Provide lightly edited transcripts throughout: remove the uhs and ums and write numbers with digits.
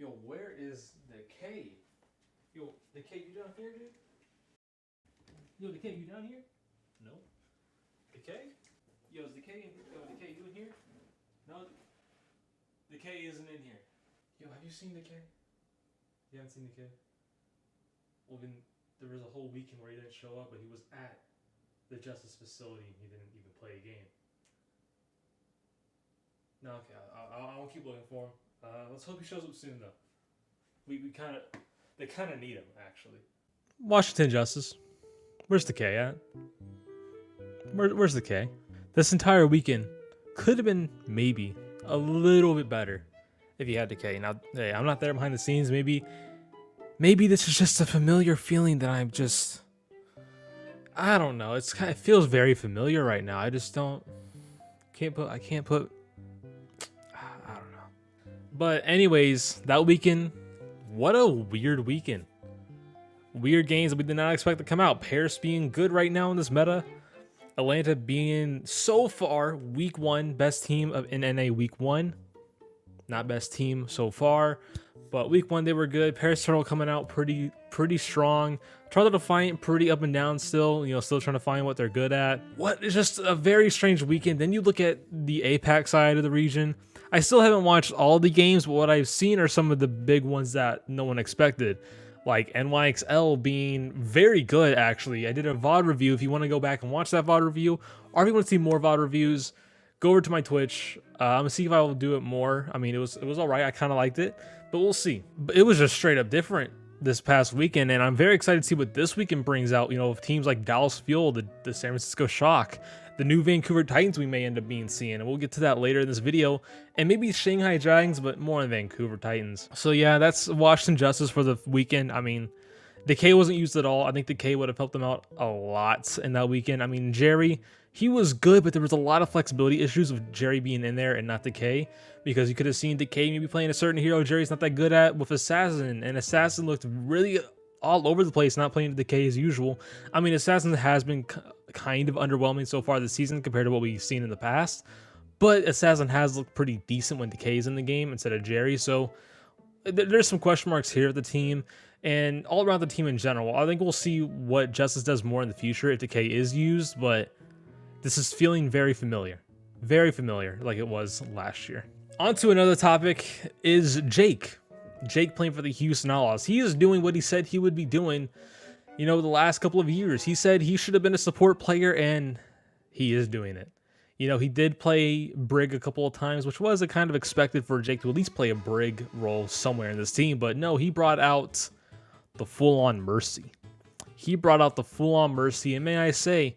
Yo, where is Decay? Yo, Decay, you down here, dude? Yo, Decay, you down here? No. Decay? Yo, is Decay in here? Yo, Decay, you in here? No. Decay isn't in here. Yo, have you seen Decay? You haven't seen Decay? Well, then there was a whole weekend where he didn't show up, but he was at the Justice facility and he didn't even play a game. No, okay, I won't keep looking for him. Let's hope he shows up soon, though. They kind of need him, actually. Washington Justice. Where's Decay at? Where's Decay? This entire weekend could have been maybe a little bit better if you had Decay. Now, hey, I'm not there behind the scenes. Maybe this is just a familiar feeling that I'm just... I don't know. It feels very familiar right now. I just don't... I can't put... I don't know. But anyways, that weekend, what a weird weekend. Weird games that we did not expect to come out. Paris being good right now in this meta. Atlanta being, so far, week 1, best team in NA week 1. Not best team so far, but week 1 they were good. Paris Turtle coming out pretty strong. Toronto Defiant pretty up and down still, still trying to find what they're good at. It's just a very strange weekend. Then you look at the APAC side of the region. I still haven't watched all the games, but what I've seen are some of the big ones that no one expected. Like NYXL being very good, actually. I did a VOD review. If you want to go back and watch that VOD review, or if you want to see more VOD reviews, go over to my Twitch. I'm going to see if I will do it more. I mean, it was all right. I kind of liked it, but we'll see. But it was just straight up different this past weekend, and I'm very excited to see what this weekend brings out. Teams like Dallas Fuel, the San Francisco Shock, the new Vancouver Titans we may end up seeing, and we'll get to that later in this video, and maybe Shanghai Dragons, but more on Vancouver Titans. So yeah, that's Washington Justice for the weekend. I mean, Decay wasn't used at all. I think Decay would have helped them out a lot in that weekend. I mean, Jerry, he was good, but there was a lot of flexibility issues with Jerry being in there and not Decay, because you could have seen Decay maybe playing a certain hero Jerry's not that good at with Assassin, and Assassin looked really all over the place, not playing Decay as usual. I mean, Assassin has been kind of underwhelming so far this season compared to what we've seen in the past, but Assassin has looked pretty decent when Decay is in the game instead of Jerry, so there's some question marks here at the team and all around the team in general. I think we'll see what Justice does more in the future if Decay is used, but this is feeling very familiar like it was last year. On to another topic is Jake playing for the Houston Outlaws. He is doing what he said he would be doing, the last couple of years. He said he should have been a support player, and he is doing it. He did play Brig a couple of times, which was kind of expected for Jake to at least play a Brig role somewhere in this team, but no, he brought out the full-on Mercy. And may I say,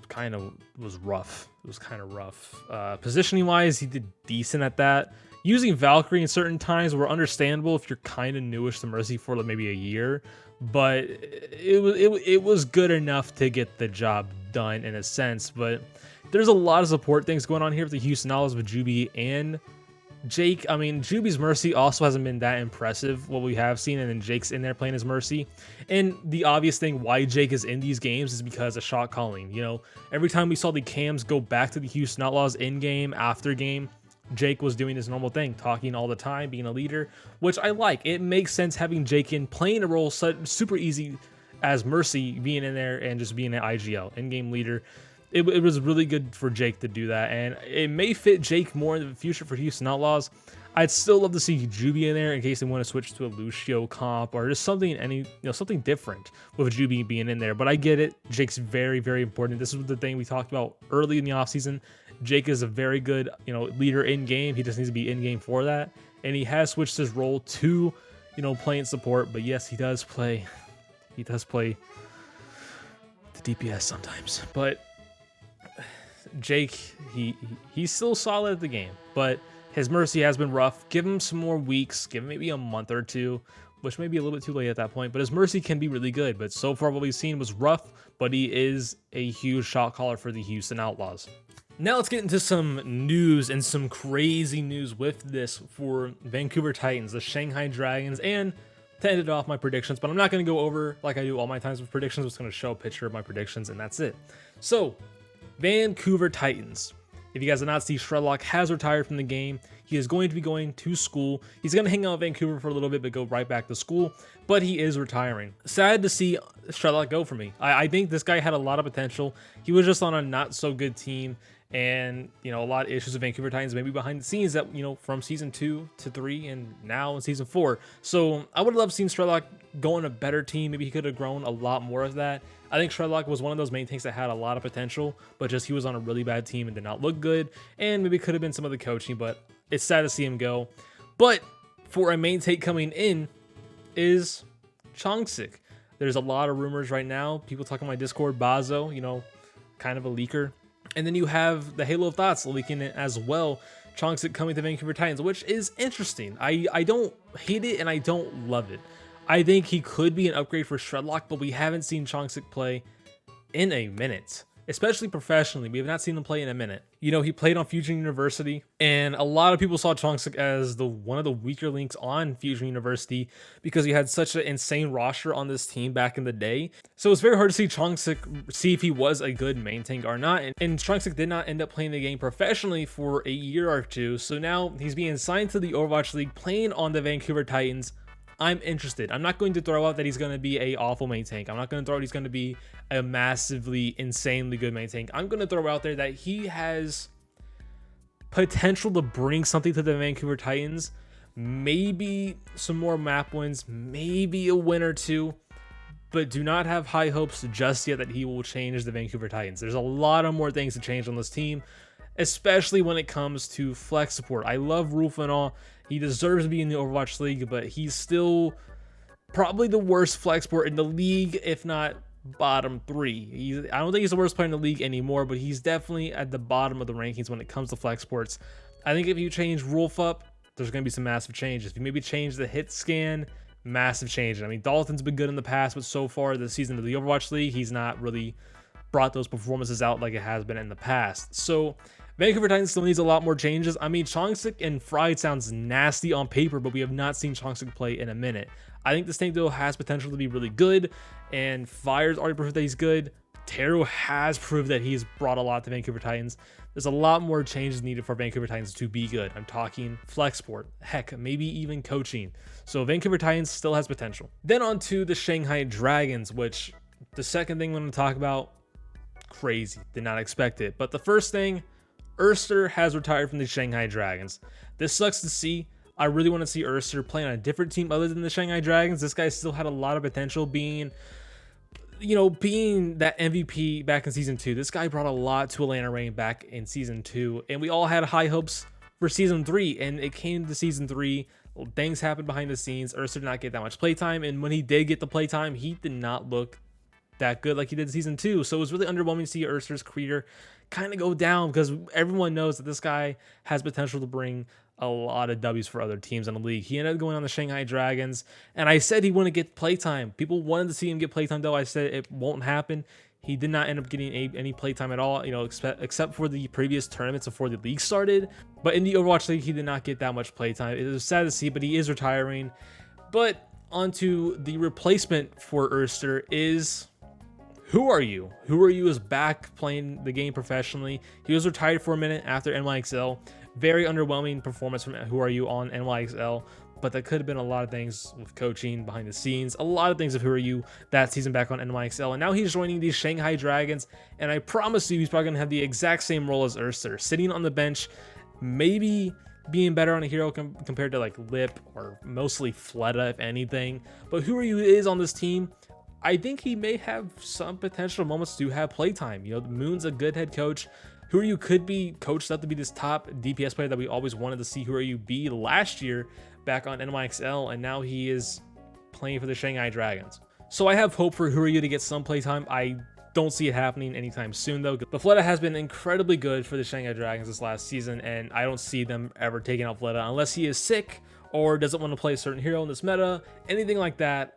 kind of was rough. It was kind of rough. Positioning wise, he did decent at that. Using Valkyrie in certain times were understandable if you're kind of newish to Mercy for like maybe a year, but it was good enough to get the job done in a sense. But there's a lot of support things going on here with the Houston Outlaws with Juby and Jake. I mean, Juby's Mercy also hasn't been that impressive, what we have seen, and then Jake's in there playing his Mercy. And the obvious thing why Jake is in these games is because of shot calling. Every time we saw the cams go back to the Houston Outlaws in-game, after game, Jake was doing his normal thing, talking all the time, being a leader, which I like. It makes sense having Jake in, playing a role super easy as Mercy, being in there and just being an IGL, in-game leader. It was really good for Jake to do that, and it may fit Jake more in the future for Houston Outlaws. I'd still love to see Juby in there in case they want to switch to a Lucio comp or just something, something different with Juby being in there. But I get it. Jake's very, very important. This is the thing we talked about early in the offseason. Jake is a very good, leader in game. He just needs to be in game for that, and he has switched his role to, playing support. But yes, he does play the DPS sometimes, but Jake, he's still solid at the game, but his Mercy has been rough. Give him some more weeks, give him maybe a month or two, which may be a little bit too late at that point, but his Mercy can be really good. But so far what we've seen was rough, but he is a huge shot caller for the Houston Outlaws. Now let's get into some news, and some crazy news with this for Vancouver Titans, the Shanghai Dragons, and to end it off, my predictions. But I'm not going to go over like I do all my times with predictions. I'm just going to show a picture of my predictions, and that's it. So Vancouver Titans. If you guys did not see, Shredlock has retired from the game. He is going to be going to school. He's going to hang out in Vancouver for a little bit, but go right back to school. But he is retiring. Sad to see Strelak go for me. I think this guy had a lot of potential. He was just on a not so good team. And, you know, a lot of issues with Vancouver Titans, maybe behind the scenes that, you know, from season 2 to 3 and now in season 4. So I would love seeing Strelak go on a better team. Maybe he could have grown a lot more of that. I think Strelak was one of those main tanks that had a lot of potential, but just he was on a really bad team and did not look good. And maybe it could have been some of the coaching, but it's sad to see him go. But for a main tank coming in is Changsik. There's a lot of rumors right now. People talking on my Discord, Bazo, you know, kind of a leaker. And then you have the Halo of Thoughts leaking it as well. Changsik coming to Vancouver Titans, which is interesting. I don't hate it and I don't love it. I think he could be an upgrade for Shredlock, but we haven't seen Changsik play in a minute, especially professionally. We have not seen him play in a minute. You know, he played on Fusion University, and a lot of people saw Changsik as one of the weaker links on Fusion University because he had such an insane roster on this team back in the day. So it's very hard to see Changsik, see if he was a good main tank or not. And Changsik did not end up playing the game professionally for a year or two. So now he's being signed to the Overwatch League, playing on the Vancouver Titans. I'm interested. I'm not going to throw out that he's going to be a awful main tank. I'm not going to throw out he's going to be a massively, insanely good main tank. I'm going to throw out there that he has potential to bring something to the Vancouver Titans. Maybe some more map wins, maybe a win or two, but do not have high hopes just yet that he will change the Vancouver Titans. There's a lot of more things to change on this team, especially when it comes to flex support. I love Roof and all. He deserves to be in the Overwatch League, but he's still probably the worst flex support in the league, if not bottom 3. I don't think he's the worst player in the league anymore, but he's definitely at the bottom of the rankings when it comes to flex sports. I think if you change Rolf up, there's going to be some massive changes. If you maybe change the hit scan, massive change. I mean, Dalton's been good in the past, but so far this season of the Overwatch League, he's not really brought those performances out like it has been in the past. So Vancouver Titans still needs a lot more changes. I mean, Changsik and Fried sounds nasty on paper, but we have not seen Changsik play in a minute. I think this tank though has potential to be really good, and Fire's already proved that he's good. Taro has proved that he's brought a lot to Vancouver Titans. There's a lot more changes needed for Vancouver Titans to be good. I'm talking flex sport, heck, maybe even coaching. So Vancouver Titans still has potential. Then on to the Shanghai Dragons, which the second thing I'm going to talk about, crazy, did not expect it. But the first thing, Erster has retired from the Shanghai Dragons. This sucks to see. I really want to see Erster play on a different team other than the Shanghai Dragons. This guy still had a lot of potential being that MVP back in season 2. This guy brought a lot to Atlanta Reign back in season 2, and we all had high hopes for season 3, and it came to season 3. Things happened behind the scenes. Erster did not get that much playtime, and when he did get the playtime, he did not look that good like he did in season 2. So it was really underwhelming to see Erster's career kind of go down, because everyone knows that this guy has potential to bring a lot of W's for other teams in the league. He ended up going on the Shanghai Dragons, and I said he wouldn't get playtime. People wanted to see him get playtime, though. I said it won't happen. He did not end up getting any playtime at all, except for the previous tournaments before the league started. But in the Overwatch League, he did not get that much playtime. It was sad to see, but he is retiring. But onto the replacement for Erster is... Who Are You? Who Are You is back playing the game professionally. He was retired for a minute after NYXL. Very underwhelming performance from Who Are You on NYXL, but that could have been a lot of things with coaching behind the scenes. A lot of things of Who Are You that season back on NYXL, and now he's joining these Shanghai Dragons, and I promise you he's probably going to have the exact same role as Erster, sitting on the bench, maybe being better on a hero compared to like Lip or mostly Fleta, if anything. But Who Are You is on this team. I think he may have some potential moments to have playtime. Moon's a good head coach. Who Are You could be coached up to be this top DPS player that we always wanted to see Who Are You be last year back on NYXL, and now he is playing for the Shanghai Dragons. So I have hope for Who Are You to get some playtime. I don't see it happening anytime soon, though. But Fleta has been incredibly good for the Shanghai Dragons this last season, and I don't see them ever taking out Fleta unless he is sick or doesn't want to play a certain hero in this meta, anything like that.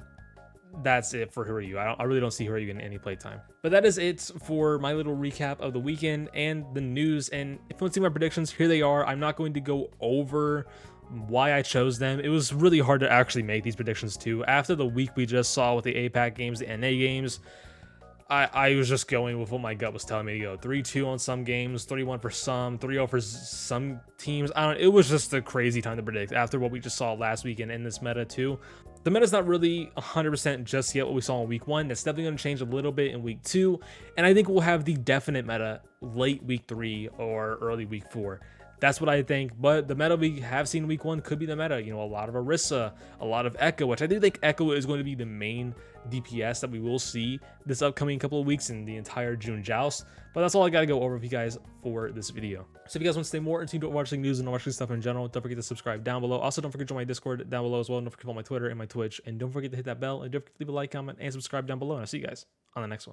That's it for Who Are You. I really don't see Who Are You getting any playtime. But that is it for my little recap of the weekend and the news. And if you want to see my predictions, here they are. I'm not going to go over why I chose them. It was really hard to actually make these predictions too. After the week we just saw with the APAC games, the NA games, I was just going with what my gut was telling me to go. 3-2 on some games, 3-1 for some, 3-0 for some teams. I don't. It was just a crazy time to predict after what we just saw last weekend in this meta too. The meta's not really 100% just yet what we saw in week 1. That's definitely going to change a little bit in week 2, and I think we'll have the definite meta late week 3 or early week 4. That's what I think, but the meta we have seen week 1 could be the meta. You know, a lot of Orisa, a lot of Echo, which I do think Echo is going to be the main DPS that we will see this upcoming couple of weeks in the entire June joust. But that's all I got to go over with you guys for this video. So if you guys want to stay more into Overwatch League news and Overwatch League stuff in general, don't forget to subscribe down below. Also, don't forget to join my Discord down below as well. Don't forget to follow my Twitter and my Twitch. And don't forget to hit that bell. And don't forget to leave a like, comment, and subscribe down below. And I'll see you guys on the next one.